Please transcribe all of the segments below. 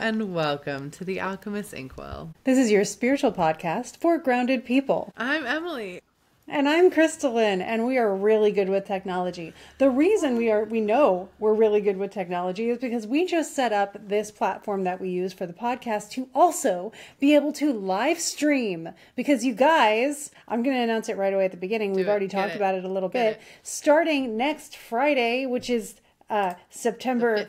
and welcome to the Alchemists Inkwell. This is your spiritual podcast for grounded people. I'm Emily. And I'm KristaLyn, and we are really good with technology. The reason we know we're really good with technology is because we just set up this platform that we use for the podcast to also be able to live stream. Because you guys, I'm going to announce it right away at the beginning. We've already talked about it a little bit. Starting next Friday, which is September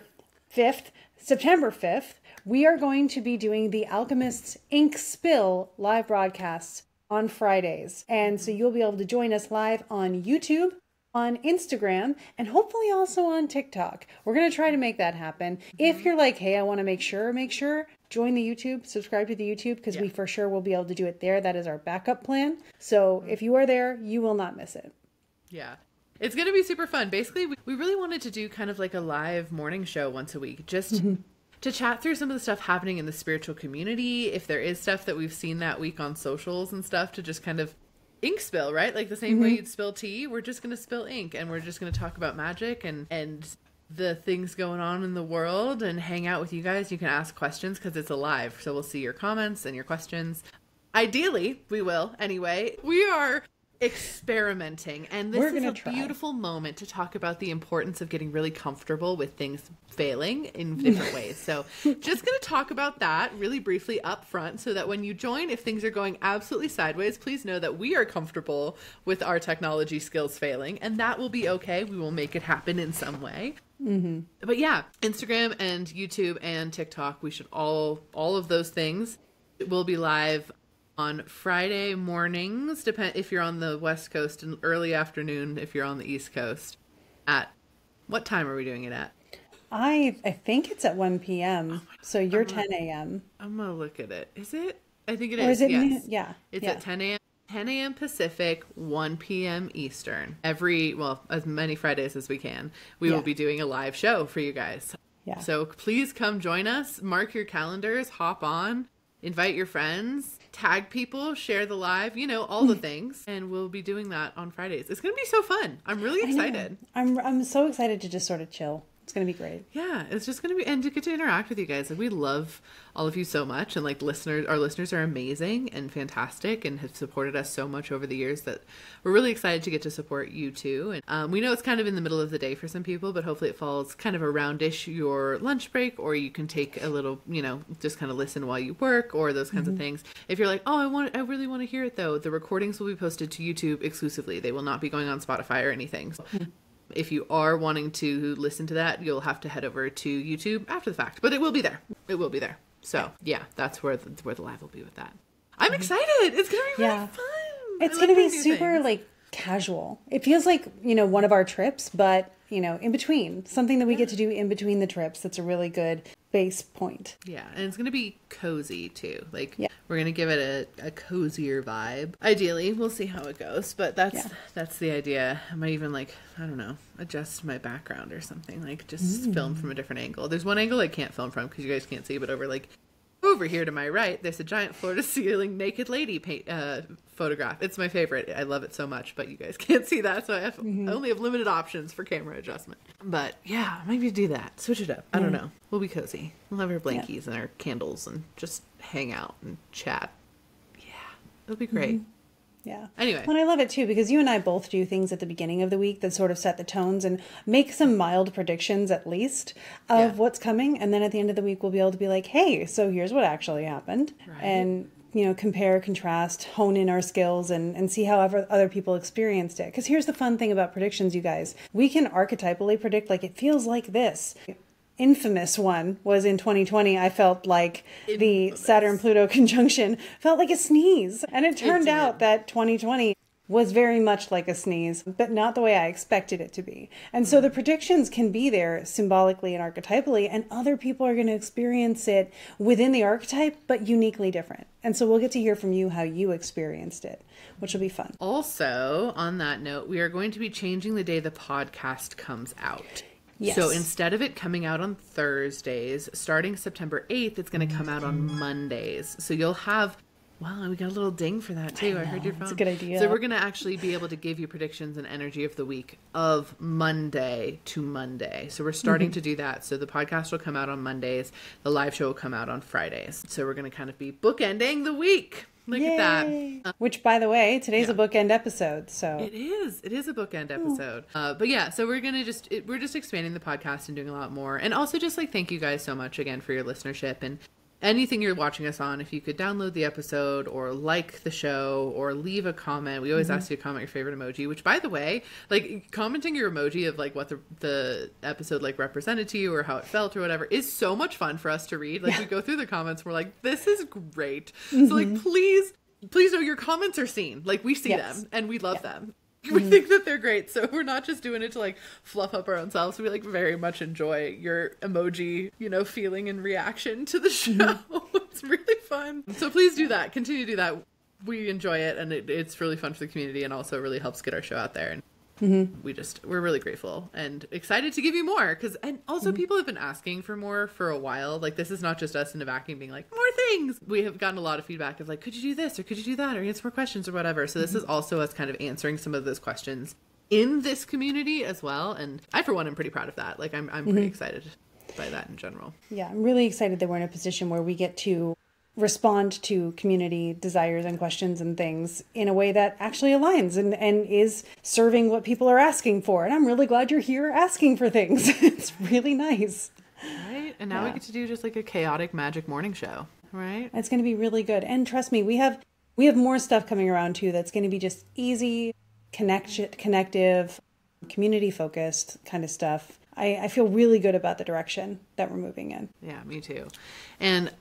5th, we are going to be doing the Alchemists Ink Spill live broadcasts on Fridays. And so you'll be able to join us live on YouTube, on Instagram, and hopefully also on TikTok. We're going to try to make that happen. If you're like, hey, I want to make sure, join the YouTube, subscribe to the YouTube, because we for sure will be able to do it there. That is our backup plan. So if you are there, you will not miss it. Yeah. It's going to be super fun. Basically, we really wanted to do kind of like a live morning show once a week, just to chat through some of the stuff happening in the spiritual community. If there is stuff that we've seen that week on socials and stuff, to just kind of ink spill, right? Like the same way you'd spill tea, we're just going to spill ink, and we're just going to talk about magic and the things going on in the world and hang out with you guys. You can ask questions because it's a live, so we'll see your comments and your questions. Ideally, we will anyway. We are experimenting, and this is a beautiful moment to talk about the importance of getting really comfortable with things failing in different ways. So just going to talk about that really briefly up front, so that when you join, if things are going absolutely sideways, please know that we are comfortable with our technology skills failing, and that will be okay. We will make it happen in some way. But yeah, Instagram and YouTube and TikTok, we should all of those things will be live on Friday mornings, depend if you're on the West Coast, and early afternoon if you're on the East Coast. At what time are we doing it at? I think it's at 1 p.m. So you're 10 a.m. I'm gonna look at it. Is it? I think it is. Or is it? Yes. It's at 10 a.m. 10 a.m. Pacific, 1 p.m. Eastern. As many Fridays as we can. We will be doing a live show for you guys. Yeah. So please come join us. Mark your calendars. Hop on. Invite your friends. Tag people, share the live, all the things. And we'll be doing that on Fridays. It's going to be so fun. I'm really excited. I'm so excited to just sort of chill. It's going to be great. Yeah, it's just going to be, and to get to interact with you guys. Like, we love all of you so much. And our listeners are amazing and fantastic and have supported us so much over the years that we're really excited to get to support you too. And we know it's kind of in the middle of the day for some people, but hopefully it falls kind of around-ish your lunch break, or you can take a little, just kind of listen while you work, or those kinds of things. If you're like, oh, I really want to hear it though, the recordings will be posted to YouTube exclusively. They will not be going on Spotify or anything. So if you are wanting to listen to that, you'll have to head over to YouTube after the fact, but it will be there. It will be there. So yeah, that's where the live will be with that. I'm excited. It's going to be really fun. It's going to be super like casual. It feels like, one of our trips, but in between, something that we get to do in between the trips. That's a really good base point. Yeah. And it's going to be cozy too. Like we're going to give it a cozier vibe. Ideally, we'll see how it goes, but that's the idea. I might even adjust my background or something, like just film from a different angle. There's one angle I can't film from because you guys can't see, but over here to my right, there's a giant floor-to-ceiling naked lady photograph. It's my favorite. I love it so much, but you guys can't see that, so I only have limited options for camera adjustment. But yeah, maybe do that. Switch it up. I don't know. We'll be cozy. We'll have our blankies and our candles and just hang out and chat. Yeah, it'll be great. Yeah. Anyway. Well, I love it too, because you and I both do things at the beginning of the week that sort of set the tones and make some mild predictions, at least, of what's coming. And then at the end of the week, we'll be able to be like, hey, so here's what actually happened. Right. And, compare, contrast, hone in our skills and see how other people experienced it. Because here's the fun thing about predictions, you guys. We can archetypally predict, like, it feels like this. Infamous one was in 2020. I felt like the Saturn-Pluto conjunction felt like a sneeze. And it turned out that 2020 was very much like a sneeze, but not the way I expected it to be. And so the predictions can be there symbolically and archetypally, and other people are going to experience it within the archetype, but uniquely different. And so we'll get to hear from you how you experienced it, which will be fun. Also, on that note, we are going to be changing the day the podcast comes out. Yes. So instead of it coming out on Thursdays, starting September 8th, it's going to come out on Mondays. So you'll have Wow, and we got a little ding for that too. I heard your phone. It's a good idea. So we're going to actually be able to give you predictions and energy of the week of Monday to Monday. So we're starting to do that. So the podcast will come out on Mondays. The live show will come out on Fridays. So we're going to kind of be bookending the week. Look Yay. at that. Which, by the way, today's a bookend episode. So It is a bookend episode. But yeah, so we're going to we're just expanding the podcast and doing a lot more. And also just like, thank you guys so much again for your listenership and anything you're watching us on. If you could download the episode or like the show or leave a comment. We always ask you to comment your favorite emoji, which by the way, like commenting your emoji of like what the episode like represented to you or how it felt or whatever is so much fun for us to read. Like we go through the comments, we're like, this is great. So like, please know your comments are seen. Like we see them and we love them. We think that they're great. So we're not just doing it to like fluff up our own selves. We like very much enjoy your emoji, feeling and reaction to the show. It's really fun. So please do that. Continue to do that. We enjoy it and it's really fun for the community and also really helps get our show out there. And we're really grateful and excited to give you more and also people have been asking for more for a while. Like this is not just us in a vacuum being like, more things. We have gotten a lot of feedback of like, could you do this or could you do that or answer more questions or whatever. So this is also us kind of answering some of those questions in this community as well. And I, for one, am pretty proud of that. Like I'm pretty excited by that in general. Yeah, I'm really excited that we're in a position where we get to respond to community desires and questions and things in a way that actually aligns and is serving what people are asking for. And I'm really glad you're here asking for things. It's really nice. Right? And now we get to do just like a chaotic magic morning show, right? It's going to be really good. And trust me, we have more stuff coming around too that's going to be just easy, connective, community focused kind of stuff. I feel really good about the direction that we're moving in. Yeah, me too. And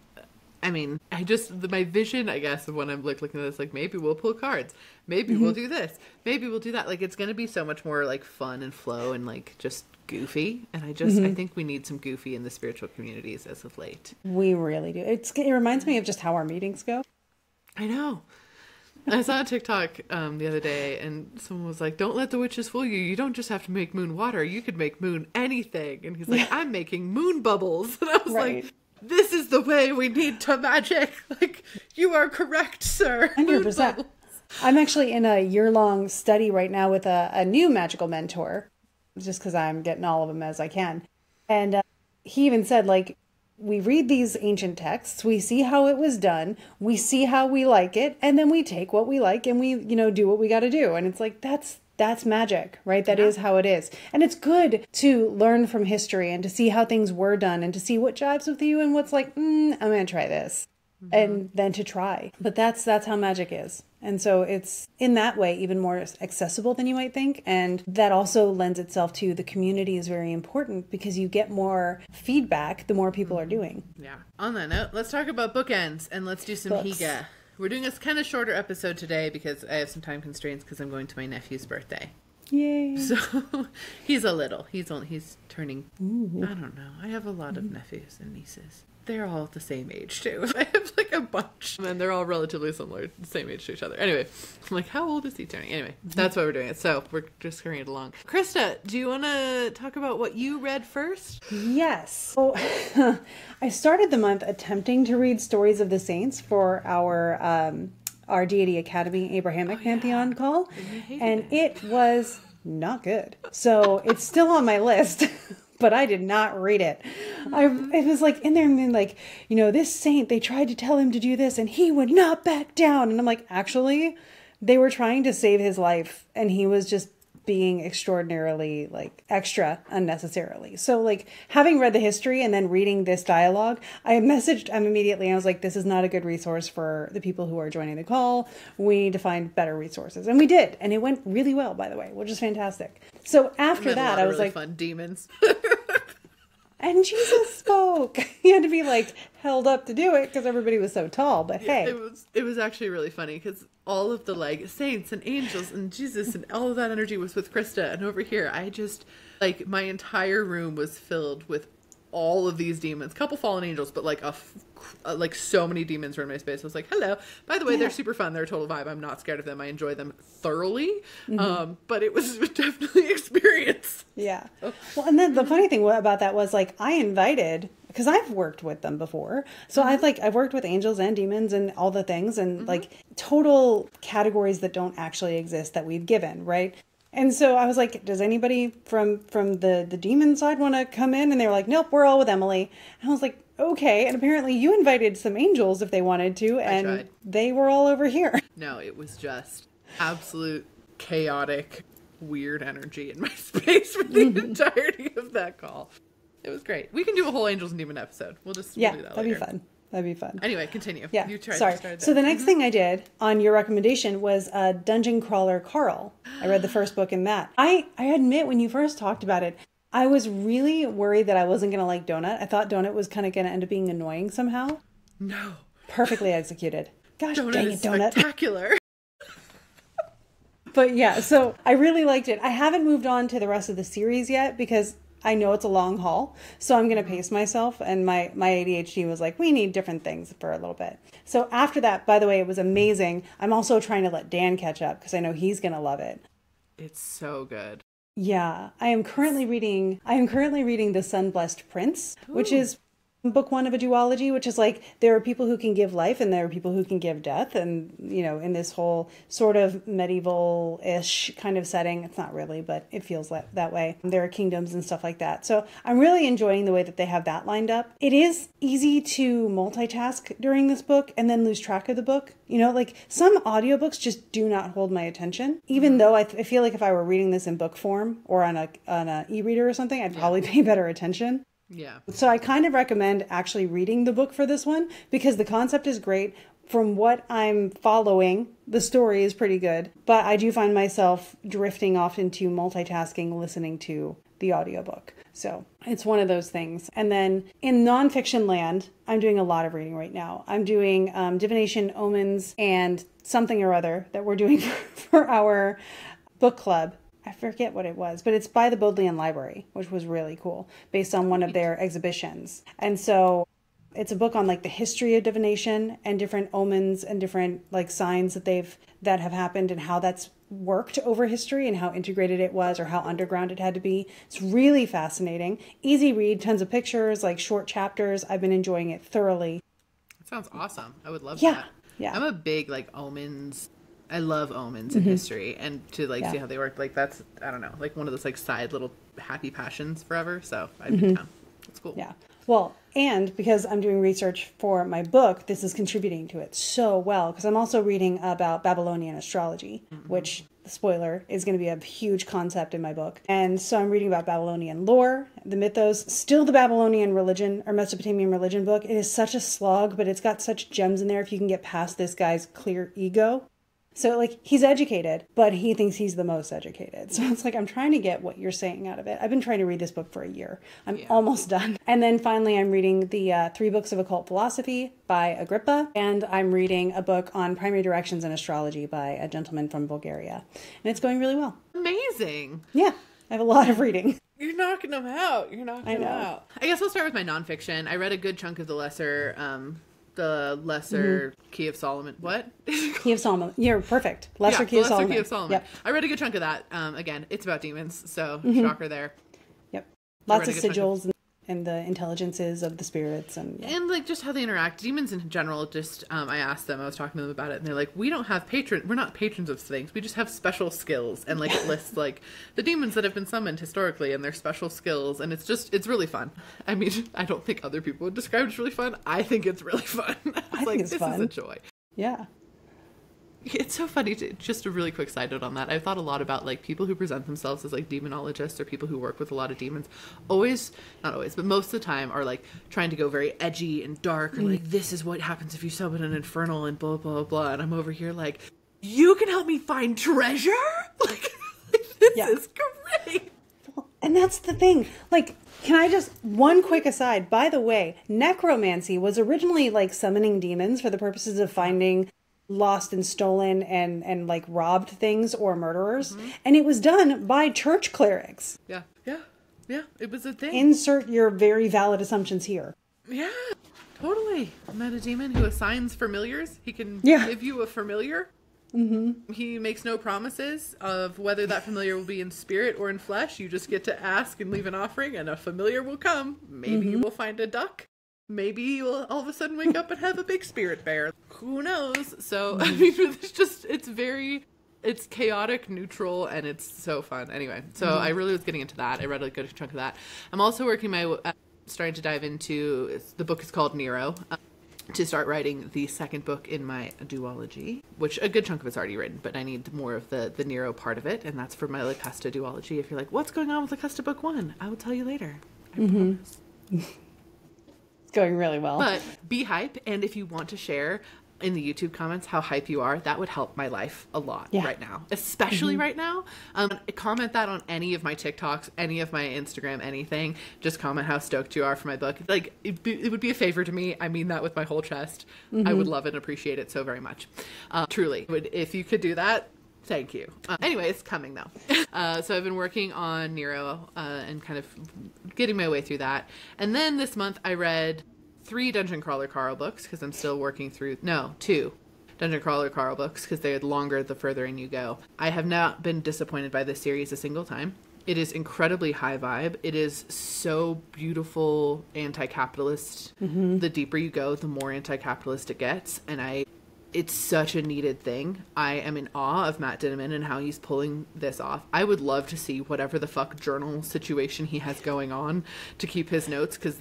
I mean, my vision, I guess, of when I'm like looking at this, like maybe we'll pull cards, maybe we'll do this, maybe we'll do that. Like it's going to be so much more like fun and flow and like just goofy. And I think we need some goofy in the spiritual communities as of late. We really do. It reminds me of just how our meetings go. I know. I saw a TikTok the other day and someone was like, don't let the witches fool you. You don't just have to make moon water. You could make moon anything. And he's like, I'm making moon bubbles. And I was like, this is the way we need to magic. Like, you are correct, sir. 100%. I'm actually in a year-long study right now with a new magical mentor, just because I'm getting all of them as I can. And he even said, like, we read these ancient texts, we see how it was done, we see how we like it, and then we take what we like and we, do what we got to do. And it's like, that's magic, right? That is how it is. And it's good to learn from history and to see how things were done and to see what jives with you and what's like, I'm going to try this. And then to try. But that's how magic is. And so it's in that way even more accessible than you might think. And that also lends itself to the community is very important because you get more feedback the more people are doing. Yeah. On that note, let's talk about bookends and let's do some Hygge. We're doing a kind of shorter episode today because I have some time constraints because I'm going to my nephew's birthday. Yay. So he's turning, I don't know. I have a lot of nephews and nieces. They're all the same age too. I have like a bunch and they're all relatively similar, the same age to each other. Anyway, I'm like, how old is he turning? Anyway, that's why we're doing it. So we're just carrying it along. Krista, do you want to talk about what you read first? Yes. So I started the month attempting to read Stories of the Saints for our Deity Academy Abrahamic Pantheon call. And it was not good. So it's still on my list. But I did not read it. It was like in there and then like, this saint, they tried to tell him to do this and he would not back down. And I'm like, actually, they were trying to save his life and he was just being extraordinarily like extra unnecessarily. So like having read the history and then reading this dialogue, I messaged him immediately. And I was like, this is not a good resource for the people who are joining the call. We need to find better resources. And we did. And it went really well, by the way, which is fantastic. So after that, I was really like, fun demons. And Jesus spoke. He had to be like held up to do it because everybody was so tall. But hey, it was actually really funny because all of the like saints and angels and Jesus and all of that energy was with Krista. And over here, I just like my entire room was filled with all of these demons, couple fallen angels, but like like so many demons were in my space. I was like, hello, by the way, they're super fun. They're a total vibe. I'm not scared of them. I enjoy them thoroughly. But it was definitely an experience. Yeah. Well, and then the funny thing about that was like, I invited, because I've worked with them before. So I've worked with angels and demons and all the things and like total categories that don't actually exist that we've given. Right. And so I was like, does anybody from the demon side want to come in? And they were like, nope, we're all with Emily. And I was like, okay. And apparently you invited some angels if they wanted to. And they were all over here. No, it was just absolute chaotic, weird energy in my space for the entirety of that call. It was great. We can do a whole angels and demon episode. We'll do that later. That'd be fun. That'd be fun. Anyway, continue. Yeah. You tried Sorry. So the next thing I did on your recommendation was Dungeon Crawler Carl. I read the first book in that. I admit when you first talked about it, I was really worried that I wasn't going to like Donut. I thought Donut was kind of going to end up being annoying somehow. No. Perfectly executed. Gosh, Donut dang it, is Donut. spectacular. But yeah, so I really liked it. I haven't moved on to the rest of the series yet because I know it's a long haul, so I'm going to pace myself. And my ADHD was like, we need different things for a little bit. So after that, by the way, it was amazing. I'm also trying to let Dan catch up because I know he's going to love it. It's so good. Yeah, I am currently reading The Sun-Blessed Prince, which is book one of a duology, which is like there are people who can give life and there are people who can give death. And, you know, in this whole sort of medieval-ish kind of setting, it's not really, but it feels that way. There are kingdoms and stuff like that. So I'm really enjoying the way that they have that lined up. It is easy to multitask during this book and then lose track of the book. You know, like some audiobooks just do not hold my attention, even though I feel like if I were reading this in book form or on a e-reader or something, I'd probably pay better attention. Yeah. So I kind of recommend actually reading the book for this one because the concept is great. From what I'm following, the story is pretty good. But I do find myself drifting off into multitasking, listening to the audiobook. So it's one of those things. And then in nonfiction land, I'm doing a lot of reading right now. I'm doing divination, omens, and something or other that we're doing for our book club. I forget what it was, but it's by the Bodleian Library, which was really cool, based on one of their exhibitions. And so it's a book on like the history of divination and different omens and different like signs that have happened and how that's worked over history and how integrated it was or how underground it had to be. It's really fascinating. Easy read, tons of pictures, like short chapters. I've been enjoying it thoroughly. That sounds awesome. I would love Yeah. that. Yeah. I'm a big like omens. I love omens in history and to like see how they work. Like that's, I don't know, like one of those like side little happy passions forever. So I'd be down. It's cool. Yeah. Well, and because I'm doing research for my book, this is contributing to it so well because I'm also reading about Babylonian astrology, which, spoiler, is going to be a huge concept in my book. And so I'm reading about Babylonian lore, the mythos, still the Babylonian religion or Mesopotamian religion book. It is such a slog, but it's got such gems in there if you can get past this guy's clear ego. So, like, he's educated, but he thinks he's the most educated. So it's like, I'm trying to get what you're saying out of it. I've been trying to read this book for a year. I'm almost done. And then finally, I'm reading the 3 books of occult philosophy by Agrippa. And I'm reading a book on primary directions in astrology by a gentleman from Bulgaria. And it's going really well. Amazing. Yeah, I have a lot of reading. You're knocking them out. You're knocking them out. I guess I'll start with my nonfiction. I read a good chunk of the lesser Key of Solomon. What? Key of Solomon. You're perfect. Lesser Key of Solomon. Key of Solomon. Yep. I read a good chunk of that. Again, it's about demons, so shocker there. Yep. Lots of sigils and the intelligences of the spirits and like just how they interact. Demons in general, just I asked them, I was talking to them about it, and they're like, we're not patrons of things, we just have special skills, and like it lists like the demons that have been summoned historically and their special skills, and it's really fun. I mean, I don't think other people would describe it as really fun. I think it's really fun. I think it's fun. This is a joy. Yeah. It's so funny just a really quick side note on that. I've thought a lot about like people who present themselves as like demonologists or people who work with a lot of demons. Not always, but most of the time are like trying to go very edgy and dark or like, this is what happens if you summon an infernal and blah, blah, blah. And I'm over here like, you can help me find treasure? Like this is great. And that's the thing. Like, can I just, one quick aside, by the way, necromancy was originally like summoning demons for the purposes of finding lost and stolen and like robbed things or murderers. And it was done by church clerics. Yeah. Yeah, it was a thing. Insert your very valid assumptions here. Yeah, totally. Met a demon who assigns familiars. He can give you a familiar. Mm-hmm. He makes no promises of whether that familiar will be in spirit or in flesh. You just get to ask and leave an offering, and a familiar will come. Maybe you will find a duck. Maybe you'll all of a sudden wake up and have a big spirit bear. Who knows? So, I mean, it's chaotic, neutral, and it's so fun. Anyway, so I really was getting into that. I read a good chunk of that. I'm also starting to dive into, the book is called Nero, to start writing the second book in my duology, which a good chunk of it's already written, but I need more of the Nero part of it, and that's for my Locusta duology. If you're like, what's going on with Locusta book 1? I will tell you later. I promise. It's going really well. But be hype, and if you want to share in the YouTube comments how hype you are, that would help my life a lot right now, especially right now. Comment that on any of my TikToks, any of my Instagram, anything. Just comment how stoked you are for my book. Like, it would be a favor to me. I mean that with my whole chest. I would love it and appreciate it so very much. Truly, if you could do that, thank you. Anyway, it's coming though. So I've been working on Nero and kind of getting my way through that. And then this month I read 3 Dungeon Crawler Carl books, because I'm still working through, 2 Dungeon Crawler Carl books, because they're longer the further in you go. I have not been disappointed by this series a single time. It is incredibly high vibe. It is so beautiful, anti-capitalist. The deeper you go, the more anti-capitalist it gets. And it's such a needed thing. I am in awe of Matt Dinniman and how he's pulling this off. I would love to see whatever the fuck journal situation he has going on to keep his notes, because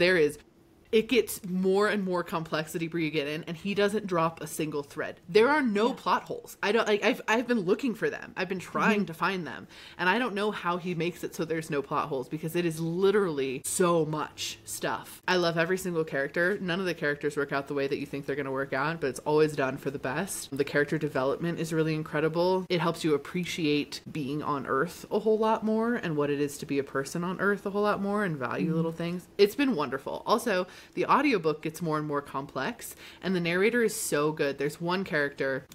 it gets more and more complex the deeper you get in, and he doesn't drop a single thread. There are no plot holes. I've been looking for them. I've been trying to find them, and I don't know how he makes it so there's no plot holes, because it is literally so much stuff. I love every single character. None of the characters work out the way that you think they're going to work out, but it's always done for the best. The character development is really incredible. It helps you appreciate being on Earth a whole lot more, and what it is to be a person on Earth a whole lot more, and value little things. It's been wonderful. Also, the audiobook gets more and more complex, and the narrator is so good. There's one character,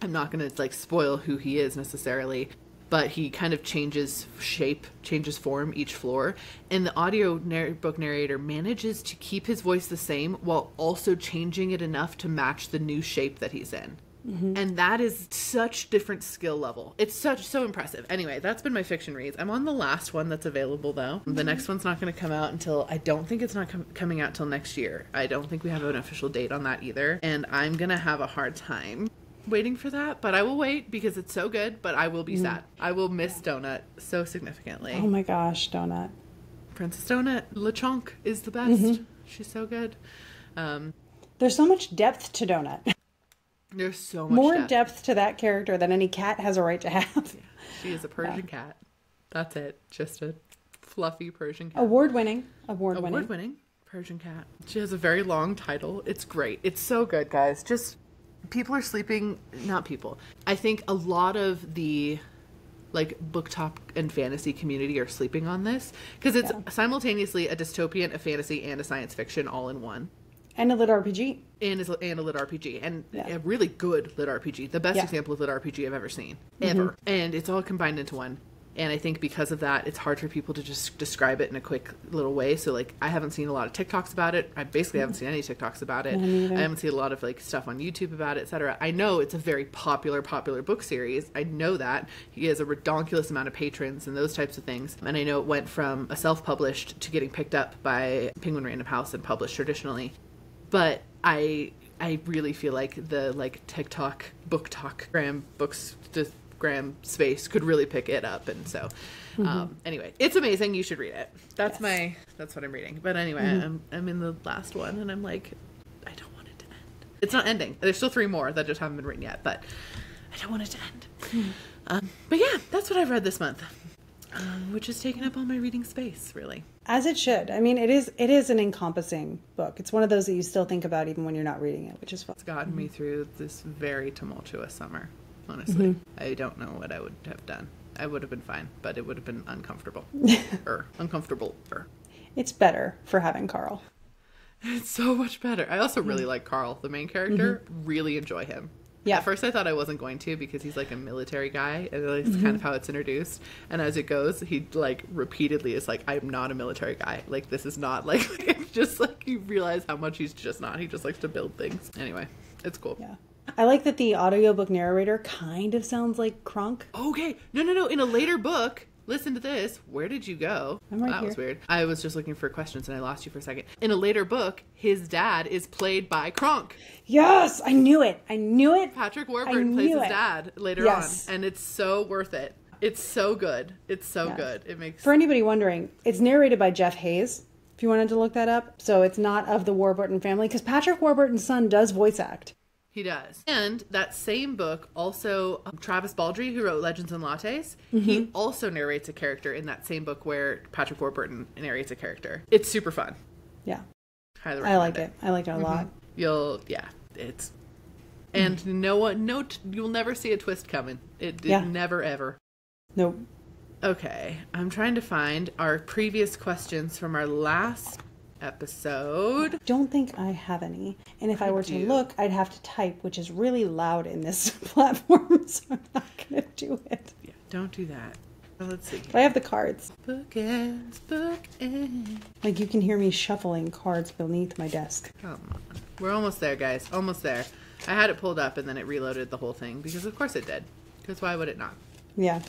I'm not going to spoil who he is necessarily, but he kind of changes shape, changes form each floor, and the book narrator manages to keep his voice the same while also changing it enough to match the new shape that he's in. And that is such different skill level. It's so impressive. Anyway, that's been my fiction reads. I'm on the last one that's available though. The next one's not going to come out until, I don't think it's not coming out till next year. I don't think we have an official date on that either. And I'm going to have a hard time waiting for that, but I will wait because it's so good, but I will be sad. I will miss Donut so significantly. Oh my gosh, Donut. Princess Donut, LeChonk is the best. She's so good. There's so much depth to Donut. There's so much more depth to that character than any cat has a right to have. Yeah. She is a Persian cat. That's it. Just a fluffy Persian cat. Award-winning Persian cat. She has a very long title. It's great. It's so good, guys. Just people are sleeping. Not people. I think a lot of the book talk and fantasy community are sleeping on this, because it's simultaneously a dystopian, a fantasy, and a science fiction all in one. And a lit RPG. And a lit RPG. And a really good lit RPG. The best example of lit RPG I've ever seen. Ever. And it's all combined into one. And I think because of that, it's hard for people to just describe it in a quick little way. So, I haven't seen a lot of TikToks about it. I basically haven't seen any TikToks about it. I haven't seen a lot of, stuff on YouTube about it, etc. I know it's a very popular book series. I know that. He has a redonkulous amount of patrons and those types of things. And I know it went from a self-published to getting picked up by Penguin Random House and published traditionally. But I really feel like the TikTok book talk gram space could really pick it up, and so anyway, it's amazing. You should read it. That's what I'm reading. But anyway, I'm in the last one, and I'm like, I don't want it to end. It's not ending. There's still 3 more that just haven't been written yet, but I don't want it to end. But yeah, that's what I've read this month. Which has taken up all my reading space, really. As it should. I mean, it is an encompassing book. It's one of those that you still think about even when you're not reading it, which is fun. It's gotten me through this very tumultuous summer, honestly. I don't know what I would have done. I would have been fine, but it would have been uncomfortable. Uncomfortable. It's better for having Carl. It's so much better. I also really like Carl, the main character. Really enjoy him. Yeah. At first I thought I wasn't going to because he's like a military guy, and that's kind of how it's introduced. And as it goes, he like repeatedly is like, I'm not a military guy. Like, this is not like, it's just like you realize how much he's just not. He just likes to build things. Anyway, it's cool. Yeah. I like that the audiobook narrator kind of sounds like Kronk. Okay. No. In a later book, listen to this. Where did you go? I'm right That here. was weird. I was just looking for questions and I lost you for a second. In a later book, his dad is played by Kronk. Yes, I knew it. Patrick Warburton plays his dad later on. And it's so worth it. It's so good. It's so good. It makes... For anybody wondering, it's narrated by Jeff Hayes, if you wanted to look that up. So it's not of the Warburton family, because Patrick Warburton's son does voice act. He does. And that same book, also Travis Baldree, who wrote Legends and Lattes, he also narrates a character in that same book where Patrick Warburton narrates a character. It's super fun. Yeah. Highly recommend I like it. I liked it a lot. It's... And you'll never see a twist coming. Never, ever. Nope. Okay. I'm trying to find our previous questions from our last episode. Don't think I have any. And if I were to look, I'd have to type, which is really loud in this platform, so I'm not going to do it. Yeah, don't do that. Well, let's see. But I have the cards. Bookends. Like, you can hear me shuffling cards beneath my desk. Come on. We're almost there, guys. Almost there. I had it pulled up and then it reloaded the whole thing because of course it did. Because why would it not? Yeah.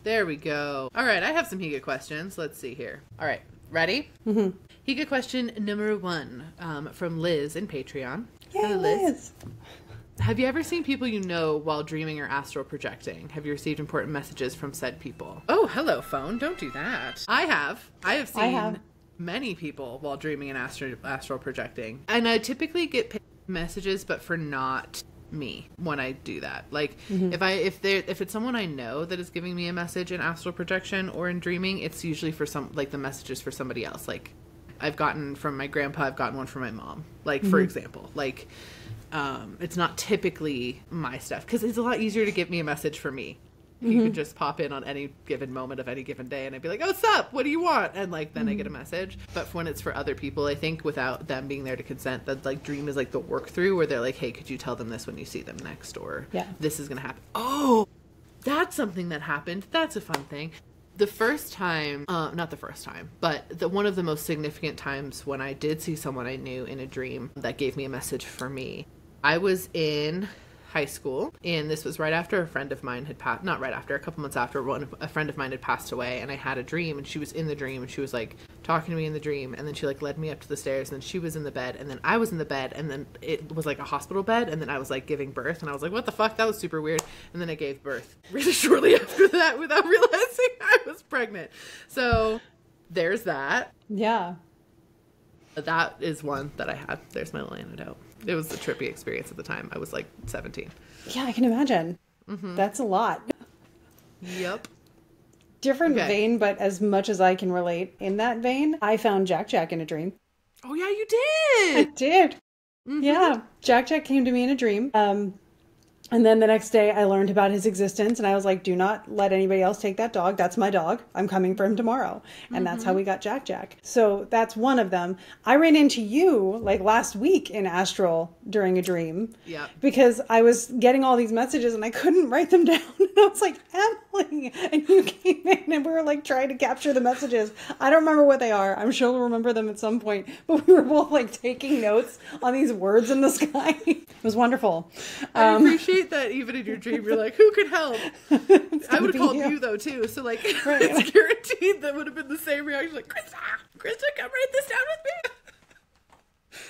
There we go. All right, I have some Hygge questions. Let's see here. All right, ready? Mm-hmm. Hygge question number 1 from Liz in Patreon. Yay, Hello, Liz. Have you ever seen people you know while dreaming or astral projecting? Have you received important messages from said people? Oh, hello, phone. Don't do that. I have. I have seen many people while dreaming and astral projecting. And I typically get messages, but for not me when I do that. Like if it's someone I know that is giving me a message in astral projection or in dreaming, it's usually for the messages for somebody else. Like I've gotten from my grandpa, I've gotten one from my mom. Like for example, like it's not typically my stuff because it's a lot easier to give me a message for me. You can just pop in on any given moment of any given day and I'd be like, oh, what's up? What do you want? And like, then I get a message. But when it's for other people, I think without them being there to consent, that like dream is like the work through where they're like, hey, could you tell them this when you see them next? Or this is going to happen. Oh, that's something that happened. That's a fun thing. The first time, not the first time, but one of the most significant times when I did see someone I knew in a dream that gave me a message for me, I was in high school, and this was right after a friend of mine had passed, not right after, a couple months after a friend of mine had passed away, and I had a dream, and she was in the dream, and she was like talking to me in the dream, and then she like led me up to the stairs, and then she was in the bed, and then I was in the bed, and then it was like a hospital bed, and then I was like giving birth, and I was like, what the fuck, that was super weird, and then I gave birth really shortly after that without realizing I was pregnant. So there's that. Yeah. That is one that I had. There's my little antidote. It was a trippy experience at the time. I was like 17. Yeah, I can imagine. That's a lot. Yep. Different vein, but as much as I can relate in that vein, I found Jack Jack in a dream. Oh, yeah, you did. I did. Yeah. Jack Jack came to me in a dream. And then the next day I learned about his existence and I was like, do not let anybody else take that dog. That's my dog. I'm coming for him tomorrow. And that's how we got Jack Jack. So that's one of them. I ran into you like last week in astral during a dream. Yeah. Because I was getting all these messages and I couldn't write them down. And I was like, Emily. And you came in and we were like trying to capture the messages. I don't remember what they are. I'm sure we'll remember them at some point. But we were both like taking notes on these words in the sky. It was wonderful. I appreciate that even in your dream you're like, who could help? I would have called you though too, so like it's guaranteed that would have been the same reaction, like Krista, come write this down with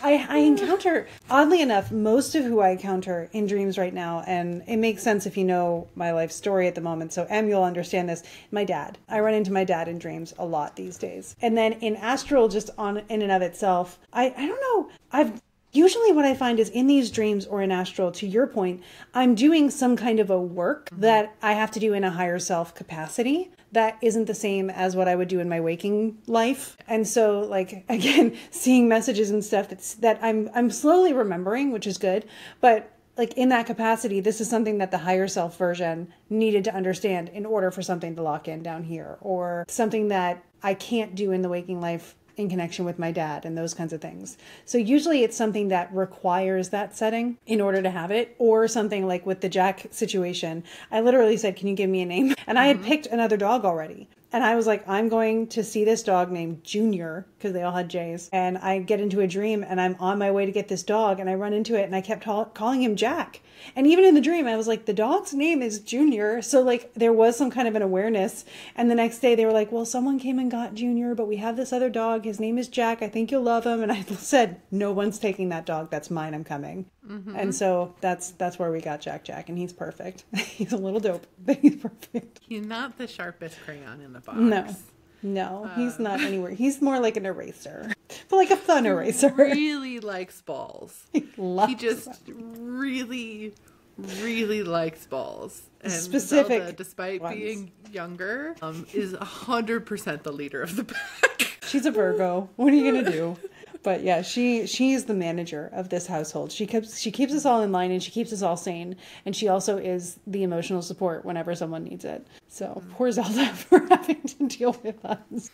me. I encounter, oddly enough, most of who I encounter in dreams right now, and it makes sense if you know my life story at the moment, so you'll understand this. My dad. I run into my dad in dreams a lot these days. And then in astral, just in and of itself, I don't know, usually what I find is in these dreams or in astral, to your point, I'm doing some kind of a work that I have to do in a higher self capacity that isn't the same as what I would do in my waking life. And so like, again, seeing messages and stuff that I'm slowly remembering, which is good. But like in that capacity, this is something that the higher self version needed to understand in order for something to lock in down here, or something that I can't do in the waking life in connection with my dad and those kinds of things. So usually it's something that requires that setting in order to have it, or something like with the Jack situation. I literally said, can you give me a name? And I had picked another dog already. And I was like, I'm going to see this dog named Junior, because they all had J's. And I get into a dream and I'm on my way to get this dog and I run into it and I kept calling him Jack. And even in the dream, I was like, the dog's name is Junior. So like there was some kind of an awareness. And the next day they were like, well, someone came and got Junior, but we have this other dog. His name is Jack. I think you'll love him. And I said, no one's taking that dog. That's mine. I'm coming. Mm-hmm. And so that's where we got Jack. And he's perfect. He's a little dope, but he's perfect. He's not the sharpest crayon in the box. No, he's not anywhere. He's more like an eraser, but like a fun eraser. Really likes balls. He just really, really likes balls. And specific Zelda, despite ones. being younger, is 100% the leader of the pack. She's a Virgo. What are you gonna do? But yeah, she's the manager of this household. She keeps us all in line and she keeps us all sane. And she also is the emotional support whenever someone needs it. So poor Zelda for having to deal with us.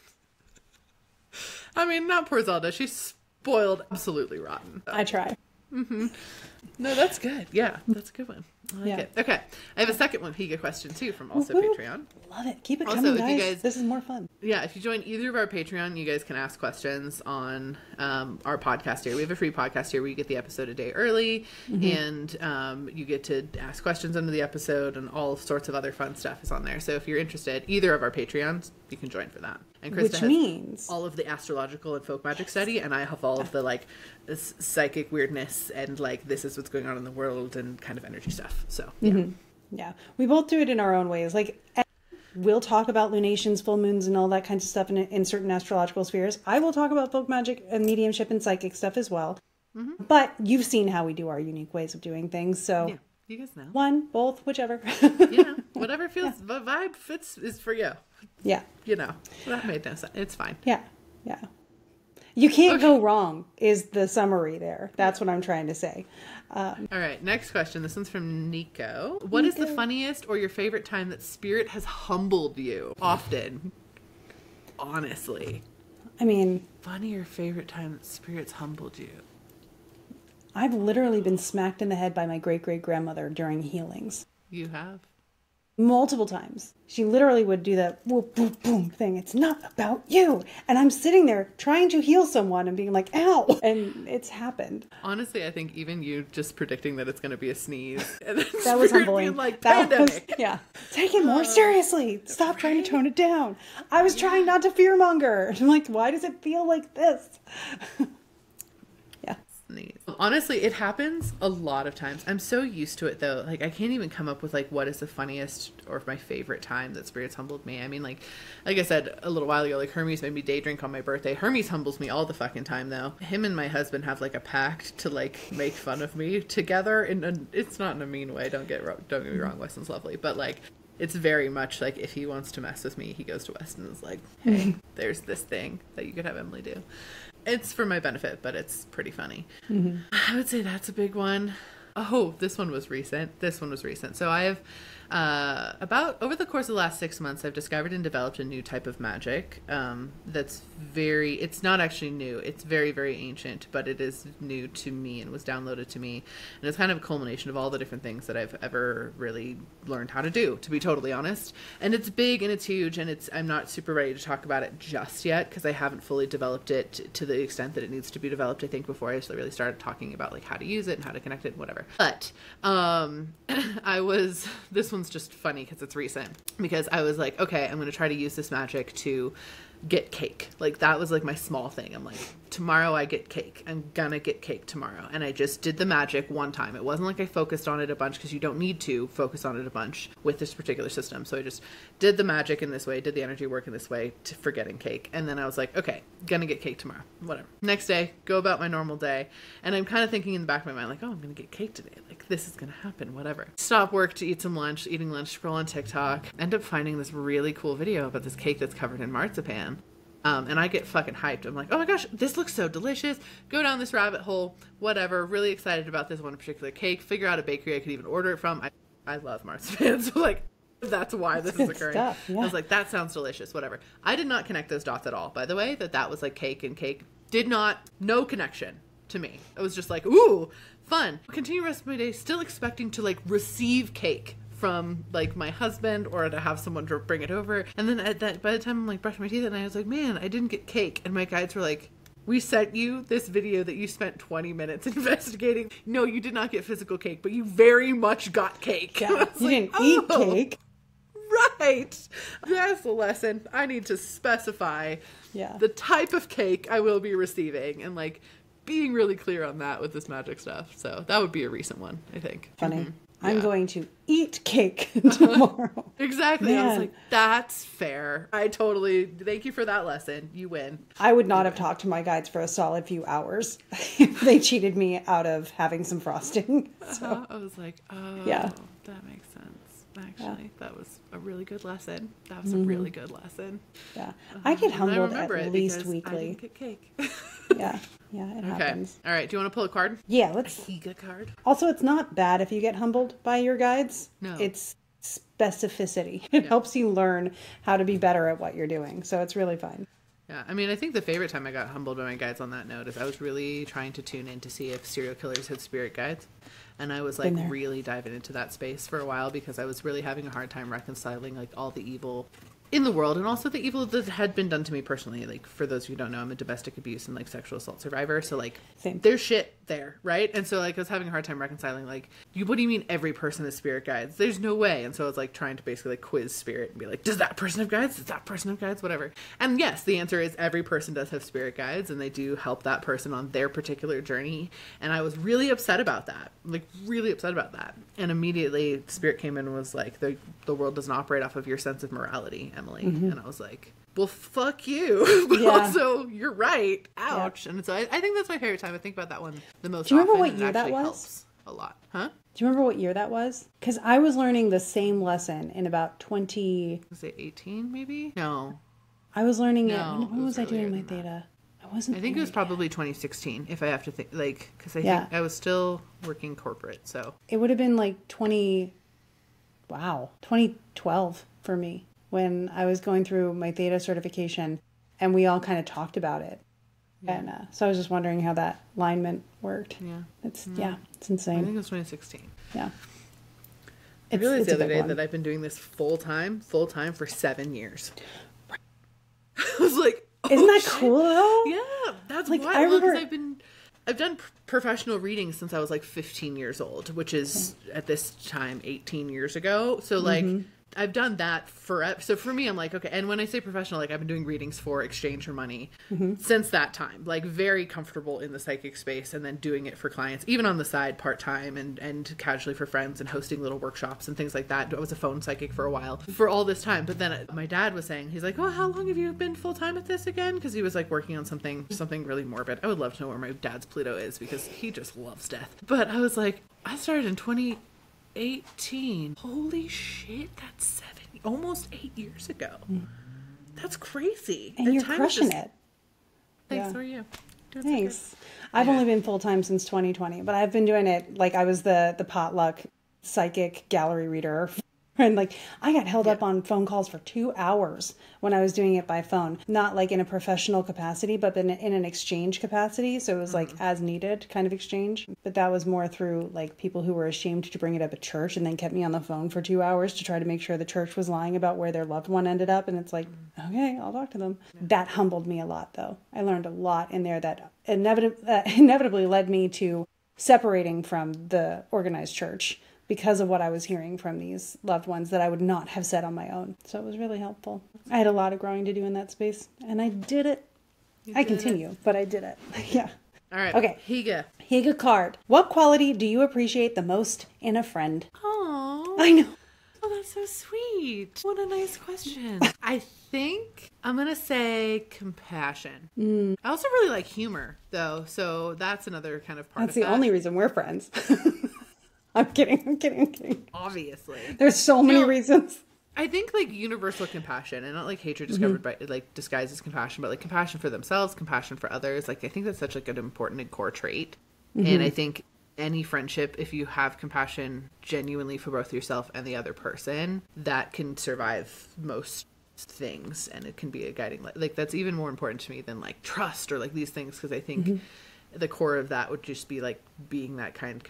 I mean, not poor Zelda. She's spoiled absolutely rotten. I try. Mm-hmm. No, that's good. Yeah, that's a good one. I like it. Okay. I have a second one, Hygge question too, from also Patreon. Love it. Keep it coming, guys. This is more fun. Yeah, if you join either of our Patreon, you guys can ask questions on our podcast here. We have a free podcast here where you get the episode a day early, and you get to ask questions under the episode, and all sorts of other fun stuff is on there. So if you're interested, either of our Patreons, you can join for that. And Krista Which means all of the astrological and folk magic study, and I have all of the like psychic weirdness and like this is what's going on in the world and kind of energy stuff. So yeah, we both do it in our own ways. Like we'll talk about lunations, full moons, and all that kinds of stuff in certain astrological spheres. I will talk about folk magic and mediumship and psychic stuff as well. But you've seen how we do our unique ways of doing things, so. Yeah. You guys know. One, both, whichever. Whatever feels, the vibe fits is for you. Yeah. That made no sense. It's fine. Yeah. You can't go wrong is the summary there. That's what I'm trying to say. All right, next question. This one's from Nico. What is the funniest or your favorite time that spirit has humbled you? Often. Honestly. I mean. Funny or favorite time that spirit's humbled you? I've literally been smacked in the head by my great-great-grandmother during healings. You have? Multiple times. She literally would do that whoop, boom, boom thing. It's not about you. And I'm sitting there trying to heal someone and being like, ow. And it's happened. Honestly, I think even you just predicting that it's going to be a sneeze. And then that was humbling. Like, that was, yeah. Take it more seriously. Stop trying to tone it down. I was trying not to fearmonger. I'm like, why does it feel like this? Honestly, it happens a lot of times. I'm so used to it though. Like I can't even come up with like what is the funniest or my favorite time that spirits humbled me. I mean, like I said a little while ago, like Hermes made me day drink on my birthday. Hermes humbles me all the fucking time though. Him and my husband have like a pact to like make fun of me together, and it's not in a mean way. Don't get me wrong. Weston's lovely, but like it's very much like if he wants to mess with me, he goes to Weston and is like, hey, there's this thing that you could have Emily do. It's for my benefit, but it's pretty funny. I would say that's a big one. Oh, this one was recent. So I have about over the course of the last 6 months, I've discovered and developed a new type of magic that's it's not actually new. It's very, very ancient, but it is new to me and was downloaded to me. And it's kind of a culmination of all the different things that I've ever really learned how to do, to be totally honest. And it's big and it's huge, and I'm not super ready to talk about it just yet because I haven't fully developed it to the extent that it needs to be developed, I think, before I really started talking about like how to use it and how to connect it and whatever. But this one's just funny because it's recent, because I was like, okay, I'm going to try to use this magic to get cake. Like that was like my small thing. I'm like, tomorrow I get cake. I'm gonna get cake tomorrow. And I just did the magic one time. It wasn't like I focused on it a bunch, because you don't need to focus on it a bunch with this particular system. So I just did the magic in this way, did the energy work in this way for getting cake. And then I was like, okay, gonna get cake tomorrow. Whatever. Next day, go about my normal day. And I'm kind of thinking in the back of my mind, like, oh, I'm gonna get cake today. Like this is gonna happen, whatever. Stop work to eat some lunch, eating lunch, scroll on TikTok, end up finding this really cool video about this cake that's covered in marzipan. And I get fucking hyped. I'm like, oh my gosh, this looks so delicious. Go down this rabbit hole, whatever. Really excited about this one particular cake. Figure out a bakery I could even order it from. I love marzipan. So like, That's why this is occurring. Stuff, yeah. I was like, that sounds delicious, whatever. I did not connect those dots at all, by the way, that was like cake, and cake did not, no connection to me. I was just like, ooh, fun. Continue the rest of my day still expecting to like receive cake from like my husband or to have someone to bring it over. And then by the time I'm like brushing my teeth, and I was like, man, I didn't get cake. And my guides were like, we sent you this video that you spent 20 minutes investigating. No, you did not get physical cake, but you very much got cake. Yeah, you didn't eat cake. Right. That's the lesson. I need to specify the type of cake I will be receiving, and like being really clear on that with this magic stuff. So that would be a recent one, I think. Funny. Mm-hmm. I'm going to eat cake tomorrow. Exactly. Man. I was like, that's fair. Thank you for that lesson. You win. I would not have talked to my guides for a solid few hours if they cheated me out of having some frosting. So, I was like, oh, yeah, that makes sense. Actually, that was a really good lesson. That was a really good lesson. Yeah. I get humbled at least weekly. I didn't get cake. Yeah, it happens. All right, do you want to pull a card? Yeah, let's. A Hygge card. Also, it's not bad if you get humbled by your guides. No. It's specificity. It helps you learn how to be better at what you're doing. So it's really fun. Yeah, I mean, I think the favorite time I got humbled by my guides on that note is I was really trying to tune in to see if serial killers had spirit guides. And I was like really diving into that space for a while because I was really having a hard time reconciling like all the evil in the world, and also the evil that had been done to me personally. Like, for those of you who don't know, I'm a domestic abuse and like sexual assault survivor. So like there's shit there, right? And so like I was having a hard time reconciling like, what do you mean every person has spirit guides? There's no way. And so I was like trying to basically like quiz spirit and be like, does that person have guides? Does that person have guides? Whatever. And yes, the answer is every person does have spirit guides, and they do help that person on their particular journey. And I was really upset about that. Like really upset about that. And immediately spirit came in and was like, the world doesn't operate off of your sense of morality, Emily. Mm-hmm. And I was like, well, fuck you. But also, you're right. Ouch. Yeah. And so I think that's my favorite time. I think about that one the most. Do you remember often, what year that was? Helps a lot. Huh? Do you remember what year that was? Because I was learning the same lesson in about 20... Was it 18 maybe? No. I was learning it. When was I doing my theta? I think it was probably 2016, if I have to think, like, because I think I was still working corporate, so. It would have been like 2012 for me, when I was going through my theta certification, and we all kind of talked about it. Yeah. And so I was just wondering how that alignment worked. Yeah. It's insane. I think it was 2016. Yeah. I realized the other day that I've been doing this full time for 7 years. I was like, isn't that cool though? Yeah, that's like, wild. I've done professional reading since I was like 15 years old, which is at this time 18 years ago. So like I've done that forever. So for me, I'm like, okay. And when I say professional, like I've been doing readings for exchange for money since that time, like very comfortable in the psychic space, and then doing it for clients, even on the side part-time and casually for friends, and hosting little workshops and things like that. I was a phone psychic for a while for all this time. But then my dad was saying, he's like, oh, how long have you been full-time at this again? Because he was like working on something really morbid. I would love to know where my dad's Pluto is, because he just loves death. But I was like, I started in 2018. Holy shit, that's almost 8 years ago. That's crazy. And you're crushing it. Thanks. So are you? Thanks. I've only been full-time since 2020, but I've been doing it like I was the potluck psychic gallery reader. And like I got held up on phone calls for 2 hours when I was doing it by phone, not like in a professional capacity, but in an exchange capacity. So it was like as needed kind of exchange. But that was more through like people who were ashamed to bring it up at church, and then kept me on the phone for 2 hours to try to make sure the church was lying about where their loved one ended up. And it's like, okay, I'll talk to them. That humbled me a lot though. I learned a lot in there that inevitably led me to separating from the organized church, because of what I was hearing from these loved ones that I would not have said on my own. So it was really helpful. I had a lot of growing to do in that space, and I did it. I continue, but I did it. Yeah. All right. Okay. Hygge card. What quality do you appreciate the most in a friend? Oh, I know. Oh, that's so sweet. What a nice question. I think I'm going to say compassion. I also really like humor, though. So that's another kind of part of that. That's the only reason we're friends. I'm kidding. Obviously. There's so many reasons. I think like universal compassion, and not like hatred discovered by like disguised as compassion, but like compassion for themselves, compassion for others. Like I think that's such like an important and core trait. And I think any friendship, if you have compassion genuinely for both yourself and the other person, that can survive most things, and it can be a guiding light. Like, that's even more important to me than like trust or like these things, because I think the core of that would just be like being that kind,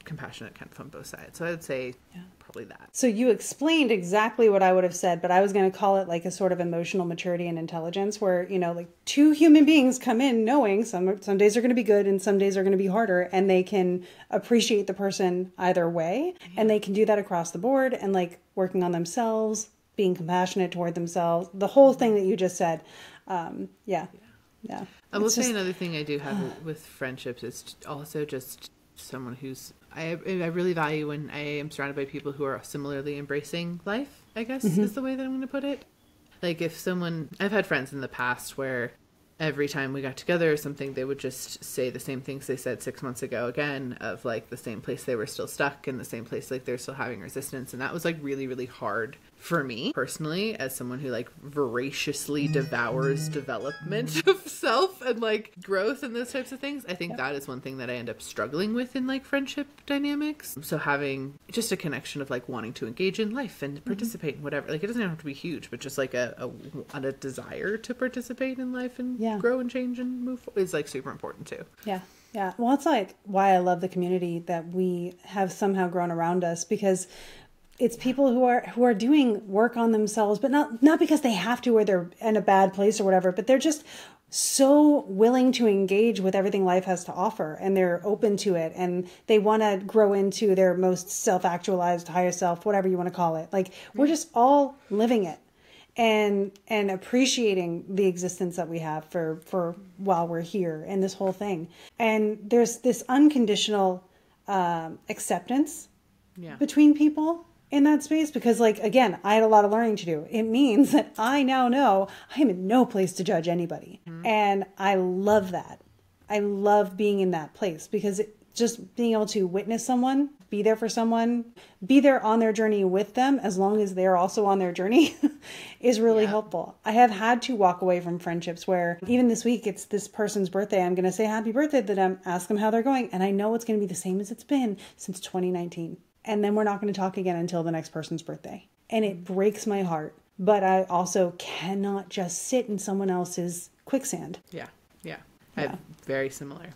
compassionate kind of on both sides. So I would say probably that. So you explained exactly what I would have said, but I was going to call it like a sort of emotional maturity and intelligence, where, you know, like two human beings come in knowing some days are going to be good and some days are going to be harder, and they can appreciate the person either way. And they can do that across the board, and like working on themselves, being compassionate toward themselves, the whole thing that you just said. Yeah. I will say another thing I do have with friendships is also just someone who's, I really value when I am surrounded by people who are similarly embracing life, I guess is the way that I'm going to put it. Like, if someone, I've had friends in the past where every time we got together or something, they would just say the same things they said 6 months ago again, of like the same place they were still stuck, in the same place like they're still having resistance. And that was like really, really hard for me personally, as someone who like voraciously devours development of self and like growth and those types of things. I think that is one thing that I end up struggling with in like friendship dynamics. So having just a connection of like wanting to engage in life and participate in whatever, like it doesn't have to be huge, but just like a desire to participate in life and grow and change and move forward is like super important too. Yeah. Well, it's like why I love the community that we have somehow grown around us, because it's people who are doing work on themselves, but not because they have to, or they're in a bad place or whatever, but they're just so willing to engage with everything life has to offer, and they're open to it, and they want to grow into their most self-actualized higher self, whatever you want to call it. Like, we're just all living it and appreciating the existence that we have for while we're here in this whole thing. And there's this unconditional acceptance between people in that space, because like, again, I had a lot of learning to do. It means that I now know I am in no place to judge anybody. And I love that. I love being in that place, because just being able to witness someone, be there for someone, be there on their journey with them, as long as they're also on their journey, is really helpful. I have had to walk away from friendships where, even this week, it's this person's birthday. I'm going to say happy birthday to them, ask them how they're going. And I know it's going to be the same as it's been since 2019. And then we're not going to talk again until the next person's birthday. And it breaks my heart. But I also cannot just sit in someone else's quicksand. Yeah. Very similar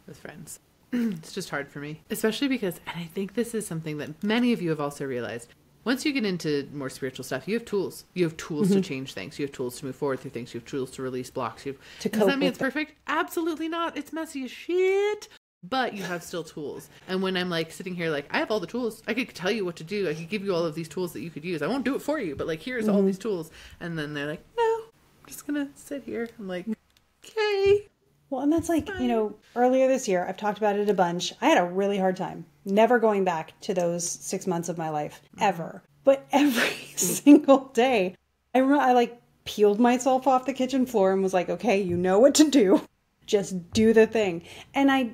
with friends. It's just hard for me, especially because, and I think this is something that many of you have also realized, once you get into more spiritual stuff, you have tools. You have tools to change things. You have tools to move forward through things. You have tools to release blocks. Does that mean it's perfect? Absolutely not. It's messy as shit. But you have still tools. And when I'm like sitting here, like, I have all the tools. I could tell you what to do. I could give you all of these tools that you could use. I won't do it for you, but like, here's all these tools. And then they're like, no, I'm just going to sit here. I'm like, okay. Well, and that's like, you know, earlier this year, I've talked about it a bunch. I had a really hard time never going back to those 6 months of my life, ever. But every single day, I like peeled myself off the kitchen floor and was like, okay, you know what to do. Just do the thing. And I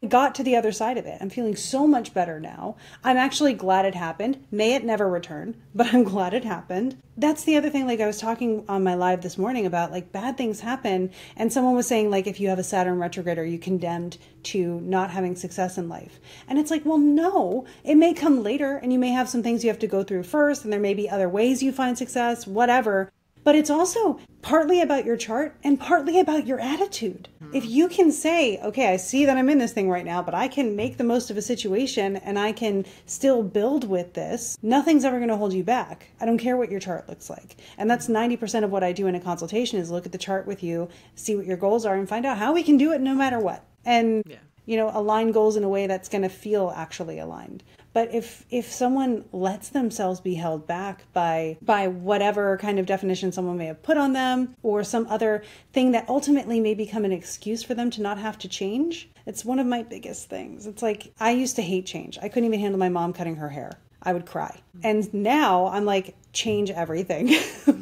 got to the other side of it. I'm feeling so much better now. I'm actually glad it happened. May it never return, but I'm glad it happened. That's the other thing. Like, I was talking on my live this morning about like bad things happen. And someone was saying, like, if you have a Saturn retrograde, are you condemned to not having success in life? And it's like, well, no, it may come later, and you may have some things you have to go through first. And there may be other ways you find success, whatever. But it's also partly about your chart and partly about your attitude. If you can say, okay, I see that I'm in this thing right now, but I can make the most of a situation and I can still build with this, nothing's ever going to hold you back. I don't care what your chart looks like. And that's 90% of what I do in a consultation, is look at the chart with you, see what your goals are, and find out how we can do it no matter what. And, you know, align goals in a way that's going to feel actually aligned. But if someone lets themselves be held back by whatever kind of definition someone may have put on them, or some other thing that ultimately may become an excuse for them to not have to change, it's one of my biggest things. It's like, I used to hate change. I couldn't even handle my mom cutting her hair. I would cry. And now I'm like, change everything.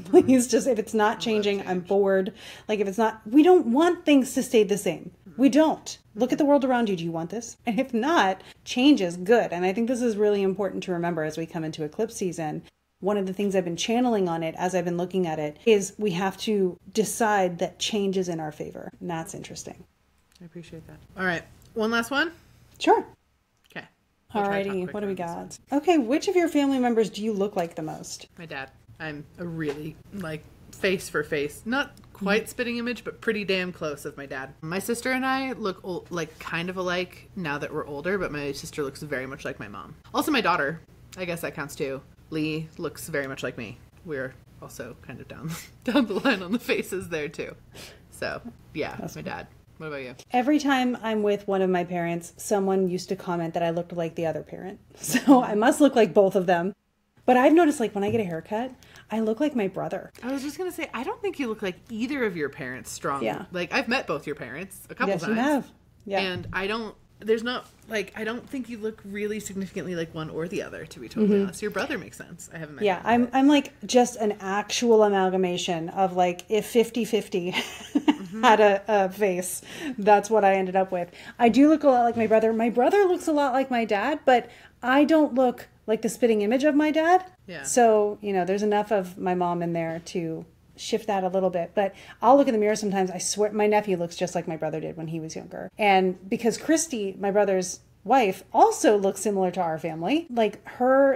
Please, just, if it's not changing, I'm bored. Like, if it's not, we don't want things to stay the same. We don't. Look at the world around you. Do you want this? And if not, change is good. And I think this is really important to remember as we come into eclipse season. One of the things I've been channeling on it as I've been looking at it is we have to decide that change is in our favor. And that's interesting. I appreciate that. All right. One last one. Sure. Okay. Alrighty, what do we got? Okay, which of your family members do you look like the most? My dad. I'm a really, like, face for face. Not quite spitting image, but pretty damn close of my dad. My sister and I look like kind of alike now that we're older, but my sister looks very much like my mom. Also my daughter, I guess that counts too. Lee looks very much like me. We're also kind of down the line on the faces there too. So yeah, that's my dad. What about you? Every time I'm with one of my parents, someone used to comment that I looked like the other parent. So I must look like both of them. But I've noticed, like, when I get a haircut, I look like my brother. I was just going to say, I don't think you look like either of your parents strongly. Yeah. Like, I've met both your parents a couple times. Yes, you have. Yeah. And I don't think you look really significantly like one or the other, to be totally honest. Your brother makes sense. I haven't met him. I'm like just an actual amalgamation of, like, if 50-50 had a face, that's what I ended up with. I do look a lot like my brother. My brother looks a lot like my dad, but I don't look like the spitting image of my dad. Yeah. So, there's enough of my mom in there to shift that a little bit. But I'll look in the mirror sometimes. I swear my nephew looks just like my brother did when he was younger. And because Christy, my brother's wife, also looks similar to our family, like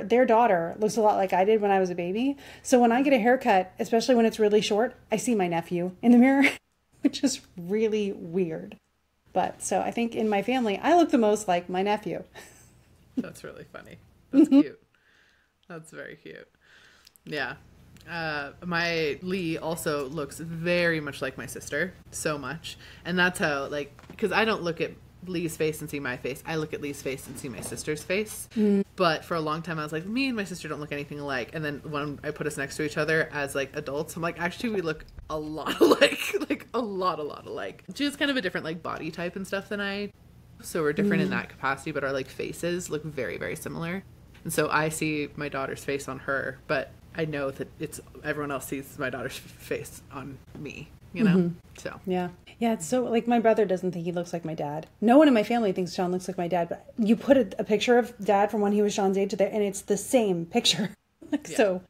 their daughter looks a lot like I did when I was a baby. So when I get a haircut, especially when it's really short, I see my nephew in the mirror, which is really weird. But so I think in my family, I look the most like my nephew. That's really funny. That's cute. That's very cute. Yeah. My Lee also looks very much like my sister. So much. And that's how, like, because I don't look at Lee's face and see my face. I look at Lee's face and see my sister's face. But for a long time I was like, me and my sister don't look anything alike. And then when I put us next to each other as, like, adults, I'm like, actually we look a lot alike. Like a lot alike. She has kind of a different, like, body type and stuff than I. So we're different in that capacity, but our, like, faces look very, very similar. And so I see my daughter's face on her, but I know that everyone else sees my daughter's face on me, So yeah, it's so, like, my brother doesn't think he looks like my dad. No one in my family thinks Sean looks like my dad, but you put a picture of dad from when he was Sean's age there, and it's the same picture. So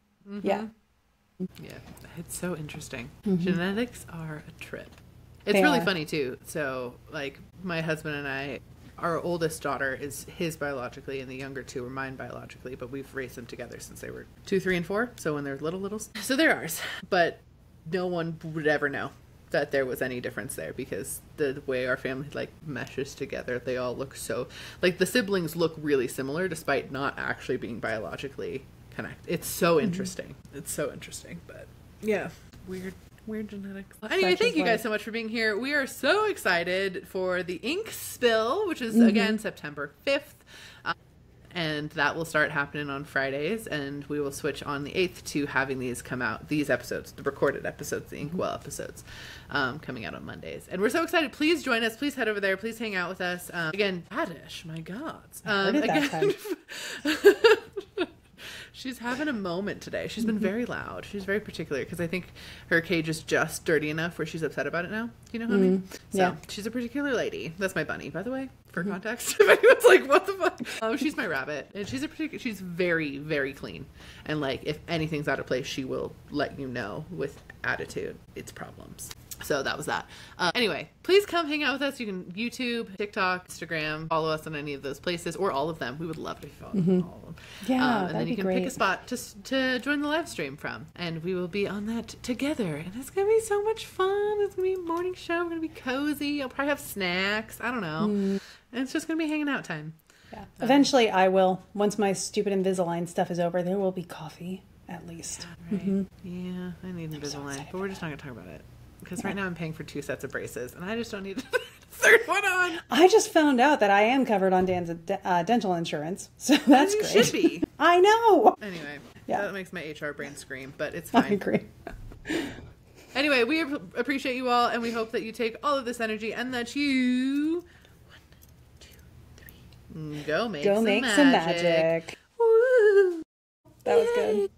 yeah, it's so interesting. Genetics are a trip. It's really funny too. So, like, my husband and I, our oldest daughter is his biologically, and the younger two are mine biologically, but we've raised them together since they were 2, 3, and 4. So when they're littles. So they're ours. But no one would ever know that there was any difference there, because the way our family, like, meshes together, they all look so, like, the siblings look really similar despite not actually being biologically connected. It's so interesting. It's so interesting, but yeah, weird genetics. Anyway, thank you guys so much for being here. We are so excited for the ink spill, which is again September 5th. And that will start happening on Fridays, and we will switch on the 8th to having these come out, these episodes, the recorded episodes, the Inkwell episodes, coming out on Mondays. And we're so excited. Please join us. Please head over there. Please hang out with us. Again, Radish, my God. She's having a moment today. She's been very loud. She's very particular, because I think her cage is just dirty enough where she's upset about it now. You know what I mean? So she's a particular lady. That's my bunny, by the way, for context. If anyone's like, what the fuck? She's my rabbit. And she's very, very clean. And, like, if anything's out of place, she will let you know with attitude. It's problems. So that was that. Anyway, please come hang out with us. You can YouTube, TikTok, Instagram, follow us on any of those places, or all of them. We would love to follow all of them. Yeah, and then you can pick a spot to join the live stream from, and we will be on that together. And it's gonna be so much fun. It's gonna be a morning show. We're gonna be cozy. I'll probably have snacks. I don't know. And it's just gonna be hanging out time. Yeah. Eventually, I will. Once my stupid Invisalign stuff is over, there will be coffee at least. Yeah, right. Yeah, I need Invisalign, but we're just not gonna talk about it. Because right now I'm paying for 2 sets of braces, and I just don't need a third one on. I just found out that I am covered on Dan's dental insurance, so that's great. You should be. I know. Anyway, that makes my HR brain scream, but it's fine. I agree. Anyway, we appreciate you all, and we hope that you take all of this energy and that you 1, 2, 3 go make some magic. Woo! That was good.